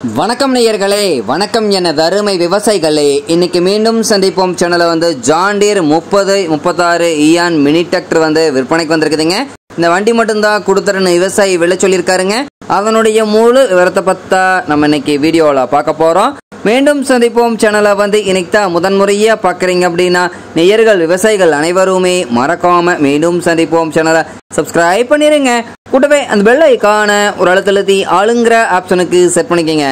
வணக்கம் நேயர்களே, வணக்கம் என தருமை விவசாயிகளே. இன்னைக்கு மீண்டும் சந்திப்போம் சேனல்ல John Deere 3036 EN mini tractor விற்பனைக்கு வந்திருக்குதுங்க. இந்த வண்டி மட்டும்தான் கொடுத்துறன்னு விவசாயி விலை சொல்லியிருக்காருங்க. அதனுடைய முழு விவரத்தை பத்தா நம்ம இன்னைக்கு வீடியோல பார்க்க போறோம். மீண்டும் சந்திப்போம் சேனலை இன்னைக்கு தான் முதன்முறையா பாக்குறீங்க அப்படின்னா நேயர்கள் விவசாயிகள் அனைவருமே மறக்காம மீண்டும் சந்திப்போம் சேனலை சப்ஸ்கிரைப் பண்ணிருங்க. கூட்டவே அந்த பெல் ஐகான ஒரு அழுத்தழுத்தி ஆளுங்கிற ஆப்ஷனுக்கு செட் பண்ணிக்கங்க.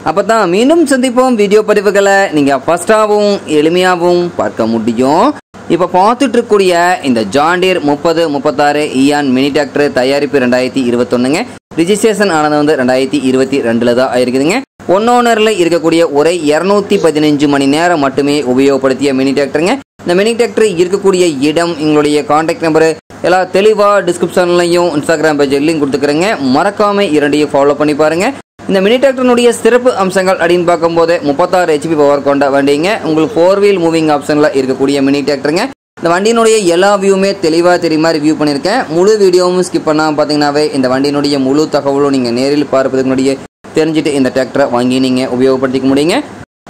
அப்பதான் மீண்டும் சந்திப்போம் வீடியோ பதிவுகளை நீங்க ஃபர்ஸ்டாவும் எளிமையாவும் பார்க்க முடியும். இப்ப பார்த்துட்டு இருக்கக்கூடிய இந்த John Deere 3036 EN mini tractor தயாரிப்பு 2021ங்க. ரிஜிஸ்ட்ரேஷன் ஆனது 2022 தான் ஆயிருக்குதுங்க. ஒன்னோனர்ல இருக்கக்கூடிய ஒரே 215 மணி நேரம் மட்டுமே உபயோகப்படுத்திய மினி டிராக்டருங்க. இந்த மினி டிராக்டர் இருக்கக்கூடிய இடம், எங்களுடைய கான்டாக்ட் நம்பர் எல்லாம் தெளிவா டிஸ்கிரிப்ஷன்லையும் இன்ஸ்டாகிராம் பேஜ் லிங்க் கொடுத்துக்கிறேங்க. மறக்காம இரண்டையும் ஃபாலோ பண்ணி பாருங்க. இந்த மினி டிராக்டருடைய சிறப்பு அம்சங்கள் அப்படின்னு பார்க்கும்போது 36 HP பவர் கொண்ட வண்டிங்க. உங்களுக்கு 4 வீல் மூவிங் ஆப்ஷன்ல இருக்கக்கூடிய மினி டிராக்டருங்க. இந்த வண்டியினுடைய எல்லா வியூமே தெளிவா தெரியுமா ரிவ்யூ பண்ணியிருக்கேன். முழு வீடியோவும் ஸ்கிப் பண்ணாம பாத்தீங்கன்னாவே இந்த வண்டியினுடைய முழு தகவலும் நீங்க நேரில் பார்ப்பதுக்கு முன்னாடியே தெரிஞ்சுட்டு இந்த டிராக்டரை வாங்கி நீங்க உபயோகப்படுத்திக்க முடியுங்க.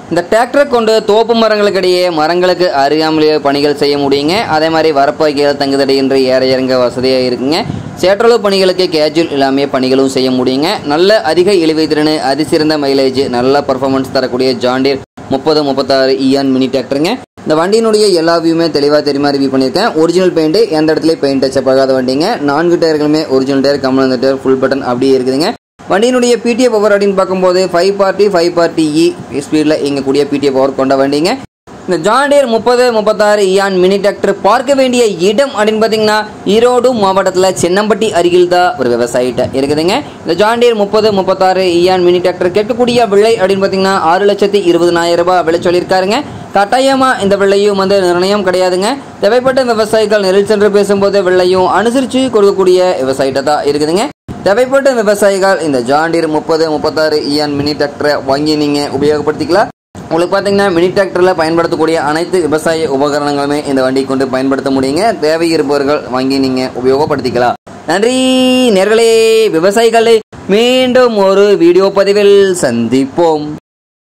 இந்த டிராக்டரை கொண்டு தோப்பு மரங்களுக்கு இடையே மரங்களுக்கு அறியாமலேயே பணிகள் செய்ய முடியுங்க. அதே மாதிரி வரப்பாய்கள் தங்குதடையின்றி ஏற இறங்க வசதியாக இருக்குங்க. சேற்றளவு பணிகளுக்கு கேஜுவல் எல்லாமே பணிகளும் செய்ய முடியுங்க. நல்ல அதிக இழுவை திறன், அதிசிறந்த மைலேஜ், நல்ல பர்ஃபார்மன்ஸ் தரக்கூடிய ஜான் டீர் 3036 இயான் மினி டிராக்டருங்க. இந்த வண்டியினுடைய எல்லா வியூமே தெளிவாக தெரியுமா ரிவ்யூ பண்ணியிருக்கேன். ஒரிஜினல் பெயிண்ட், எந்த இடத்துல பெயிண்ட் டச்சப் ஆகாத வண்டிங்க. 4 டயர்களுமே ஒரிஜினல் டயர், கம்மல் டயர், ஃபுல் பட்டன் அப்படியே இருக்குதுங்க. வண்டியினுடைய பிடிஏ பவர் அப்படின்னு பார்க்கும்போது 540 ஸ்பீடில் இயங்கக்கூடிய பிடிஏ பவர் கொண்ட வண்டிங்க. இந்த John Deere 3036 EN mini tractor பார்க்க வேண்டிய இடம் அப்படின்னு பார்த்தீங்கன்னா ஈரோடு மாவட்டத்தில் சென்னம்பட்டி அருகில் தான் ஒரு விவசாயிட்ட இருக்குதுங்க. இந்த John Deere 3036 EN mini tractor கேட்கக்கூடிய விலை அப்படின்னு பார்த்தீங்கன்னா 6,20,000 ரூபாய் விலை சொல்லியிருக்காருங்க. கட்டாயமா இந்த விலையும் நிர்ணயம் கிடையாதுங்க. தேவைப்பட்ட விவசாயிகள் நெரில் சென்று பேசும்போது விலையும் அனுசரித்து கொடுக்கக்கூடிய விவசாயிட்ட தான் இருக்குதுங்க. தேவைப்பட்ட விவசாயிகள் இந்த ஜான் டீர் 3036 இயான் மினி டிராக்டரை வாங்கி நீங்க உபயோகப்படுத்திக்கலாம். உங்களுக்கு பார்த்தீங்கன்னா மினி டிராக்டரில் பயன்படுத்தக்கூடிய அனைத்து விவசாய உபகரணங்களுமே இந்த வண்டி கொண்டு பயன்படுத்த முடியுங்க. தேவை இருப்பவர்கள் வாங்கி நீங்க உபயோகப்படுத்திக்கலாம். நன்றி நேர்களே, விவசாயிகளே. மீண்டும் ஒரு வீடியோ பதிவில் சந்திப்போம்.